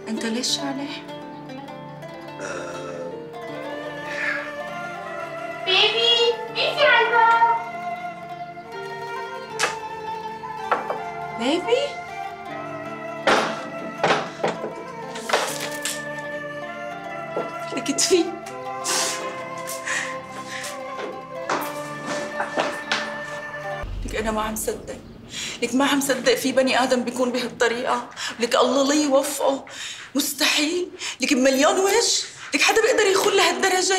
انت ليش شالح؟ بيبي مين في على الباب؟ بيبي؟ لك تفي لك انا ما عم صدق، لك ما عم صدق في بني ادم بيكون بهالطريقه، لك الله لا يوفقه، مستحيل، لك بمليون وجه، لك حدا بيقدر يخون لهالدرجه؟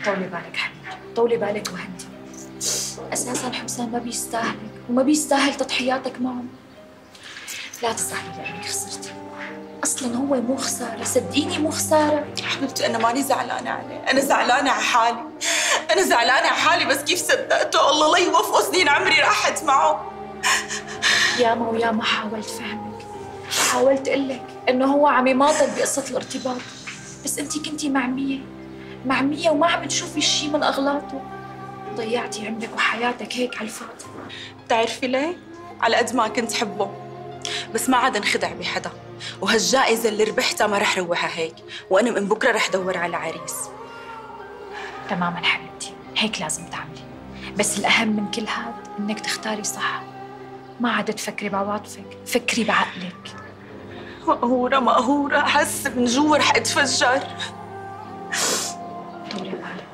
طولي بالك حبيبتي، طولي بالك وهدي. اساسا حسام ما بيستاهلك وما بيستاهل تضحياتك معه. لا تزعلي لانك خسرتي، اصلا هو مو خساره، صدقيني مو خساره. حبيبتي انا ماني زعلانه عليه، انا زعلانه على حالي، انا زعلانه على حالي، بس كيف صدقته؟ الله لا يوفقه، سنين عمري راحت معه. ياما وياما حاولت فهمك، حاولت اقلك انه هو عم يماطل بقصه الارتباط، بس انتي كنتي معمية وما عم تشوفي شي من اغلاطه. ضيعتي عمرك وحياتك هيك على الفاضي. بتعرفي ليه؟ على قد ما كنت حبه، بس ما عاد انخدع بحدا، وهالجائزة اللي ربحتها ما رح روحها هيك، وأنا من بكرة رح دور على عريس. تماما حبيبتي، هيك لازم تعملي، بس الأهم من كل هاد إنك تختاري صح، ما عاد تفكري بعواطفك، فكري بعقلك. مقهورة، أحس من جوا رح أتفجر. طولي بالك،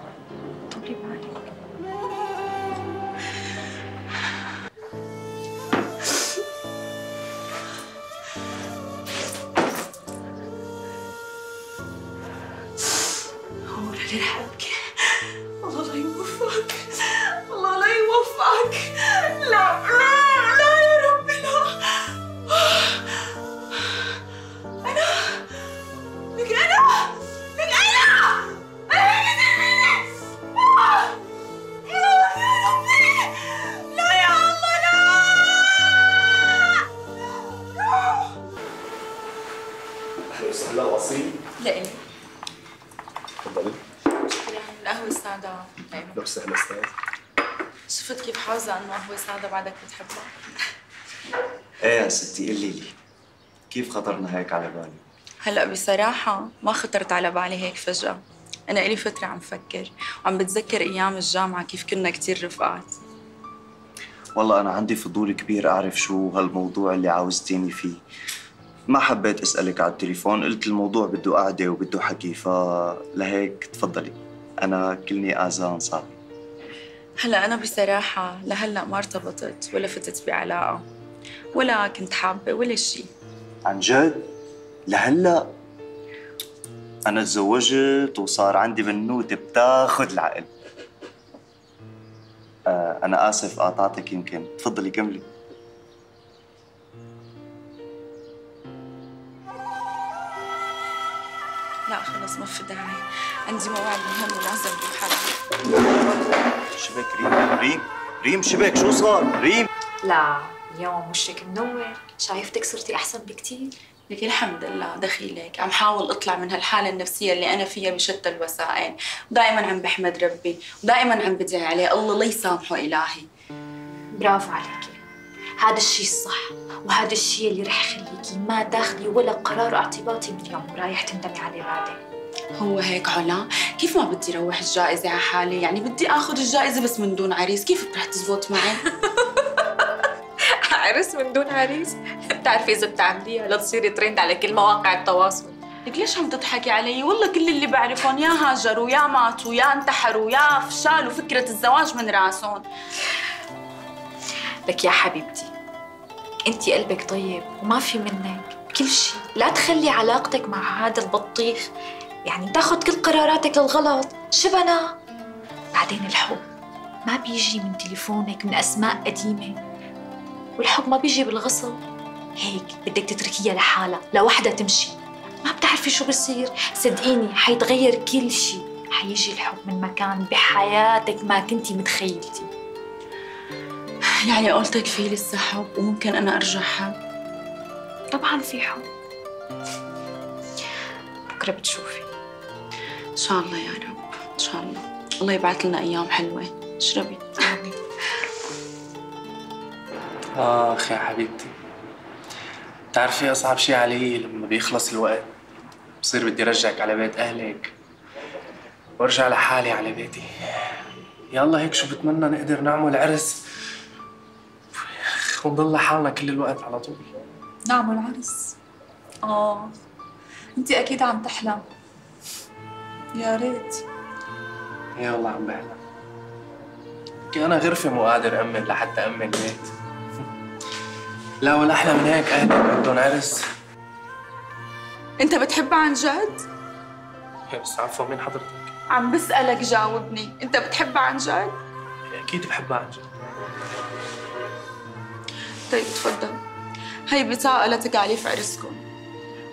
طولي بالك. اللي رح أبكي. الله لا يوفقك، الله لا يوفقك، لا لا لا يا ربي لا. أنا لك أنا يا ربي، لا يا الله لا. أهلا وسهلا وأصيل. لإلي. تفضلي. القهوة السادة. أهلا وسهلا أستاذ. شفت كيف حافظة إنه قهوة سادة بعدك بتحبها؟ إيه يا ستي قولي لي، كيف خطرنا هيك على بالي؟ هلأ بصراحة ما خطرت على بالي هيك فجأة، أنا إلي فترة عم فكر وعم بتذكر أيام الجامعة كيف كنا كتير رفقات. والله أنا عندي فضول كبير أعرف شو هالموضوع اللي عاوزتيني فيه. ما حبيت أسألك على التليفون، قلت الموضوع بده قعدة وبده حكي، فلهيك تفضلي، أنا كلني آذان صار. هلأ أنا بصراحة لهلأ ما ارتبطت ولا فتت بعلاقة ولا كنت حابة ولا شيء. عن جد؟ لهلأ؟ أنا تزوجت وصار عندي بنوتة بتاخد العقل. أنا آسف قاطعتك، يمكن تفضلي كملي. لا خلص ما في داعي، عندي موعد مهم ولازم أروح حالي. شبك ريم شبك، شو صار؟ ريم لا اليوم وشك منور، شايفتك صرتي أحسن بكتير. لك الحمد لله دخيلك، عم حاول اطلع من هالحاله النفسيه اللي انا فيها بشتى الوسائل، ودائما عم بحمد ربي، ودائما عم بدعي عليه الله لا يسامحه الهي. برافو عليكي، هذا الشيء الصح، وهذا الشيء اللي رح يخليكي ما تاخذي ولا قرار اعتباطي من اليوم ورايح تندمي عليه بعدين. هو هيك علا؟ كيف ما بدي روح الجائزه على حالي؟ يعني بدي اخذ الجائزه بس من دون عريس، كيف رح تزبط معي؟ عرس من دون عريس؟ بتعرفي اذا بتعمليها لتصيري ترند على كل مواقع التواصل. لك ليش عم تضحكي علي؟ والله كل اللي بعرفهم يا هاجروا يا ماتوا يا انتحروا يا فشلوا فكره الزواج من راسهم. لك يا حبيبتي، انتي قلبك طيب وما في منك كل شيء، لا تخلي علاقتك مع هذا البطيخ يعني تاخذ كل قراراتك للغلط. شبنا بعدين الحب ما بيجي من تليفونك من اسماء قديمه، والحب ما بيجي بالغصب، هيك بدك تتركيها لحالها لوحدها تمشي. ما بتعرفي شو بصير، صدقيني حيتغير كل شيء، حيجي الحب من مكان بحياتك ما كنتي متخيلتي. يعني قلتك في لسه حب وممكن انا ارجع حب؟ طبعا في حب، بكره بتشوفي. ان شاء الله يا رب، ان شاء الله. الله يبعث لنا ايام حلوه. اشربي. آخ يا حبيبتي، بتعرفي أصعب شي علي لما بيخلص الوقت بصير بدي رجعك على بيت أهلك وارجع لحالي على بيتي. يلا هيك شو بتمنى نقدر نعمل عرس ونضل لحالنا كل الوقت على طول. نعمل عرس؟ انت اكيد عم تحلم. يا ريت. يا والله عم بحلم. أنا غرفة مو قادر أمن لحتى أمن بيت. لا ولا أحلى من هيك أهلك بدهم عرس. انت بتحبها عن جد؟ بس عفوا مين حضرتك؟ عم بسألك جاوبني، انت بتحبها عن جد؟ أكيد بحبها عن جد. طيب تفضل، هي بطاقة لتكاليف عرسكم،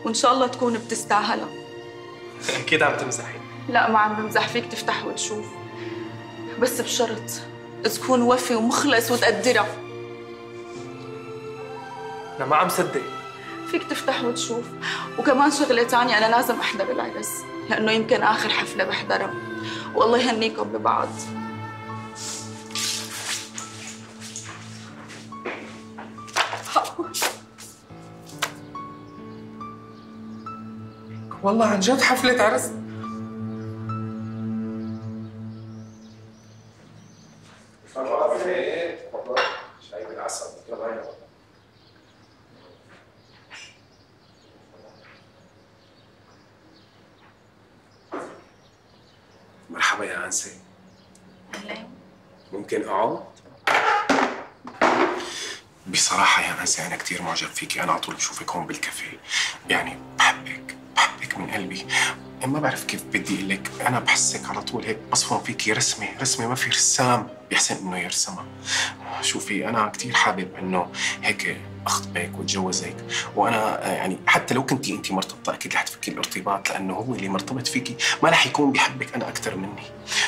وإن شاء الله تكون بتستاهلها. أكيد عم تمزحي. لا ما عم بمزح، فيك تفتح وتشوف، بس بشرط تكون وفي ومخلص وتقدرها. أنا ما عم صدق. فيك تفتح وتشوف، وكمان شغلة تانية، أنا لازم أحضر العرس لأنه يمكن آخر حفلة بحضرها، والله يهنيكم ببعض. والله عن جد حفلة عرس؟ مرحبا يا أنسة. ممكن أقعد؟ بصراحة يا أنسة أنا كتير معجب فيكي، أنا على طول بشوفك هون بالكافيه، يعني بحبك من قلبي. ما بعرف كيف بدي اقول لك، انا بحسك على طول هيك بصفن فيكي رسمه ما في رسام بيحسن انه يرسمها. شوفي انا كثير حابب انه هيك اخطبك واتجوزك، وانا يعني حتى لو كنتي انت مرتبطه اكيد رح تفكي الارتباط، لانه هو اللي مرتبط فيكي ما رح يكون بيحبك انا اكثر مني.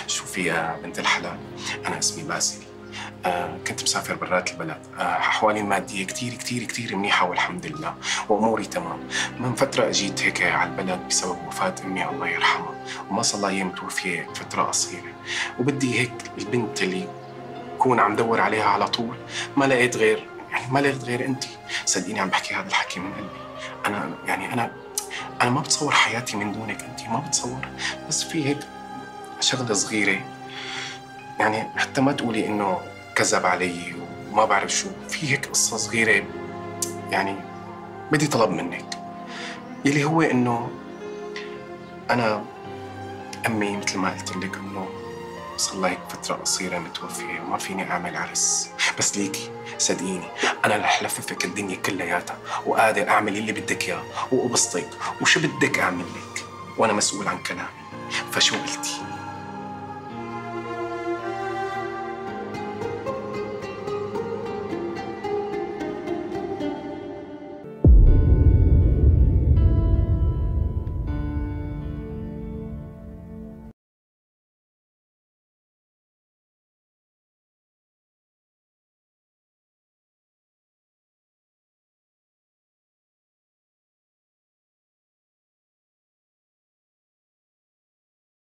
شوفي يا بنت الحلال، انا اسمي باسل، كنت مسافر برات البلد، أحوالي المادية كتير منيحة والحمد لله، وأموري تمام. من فترة أجيت هيك على البلد بسبب وفاة أمي الله يرحمها، وما صار لها أيام متوفية فترة قصيرة، وبدي هيك البنت اللي كون عم دور عليها على طول، ما لقيت غير أنت. صدقيني عم بحكي هذا الحكي من قلبي. أنا ما بتصور حياتي من دونك أنت، ما بتصور. بس في هيك شغلة صغيرة، يعني حتى ما تقولي إنه كذب علي وما بعرف شو، في هيك قصة صغيرة يعني بدي طلب منك، يلي هو إنه أنا أمي مثل ما قلت لك إنه صار لها هيك فترة قصيرة متوفية وما فيني أعمل عرس، بس ليكي صدقيني أنا رح لففك الدنيا كلياتها وقادر أعمل اللي بدك إياه وأبسطك وشو بدك أعمل لك، وأنا مسؤول عن كلامي. فشو قلتي؟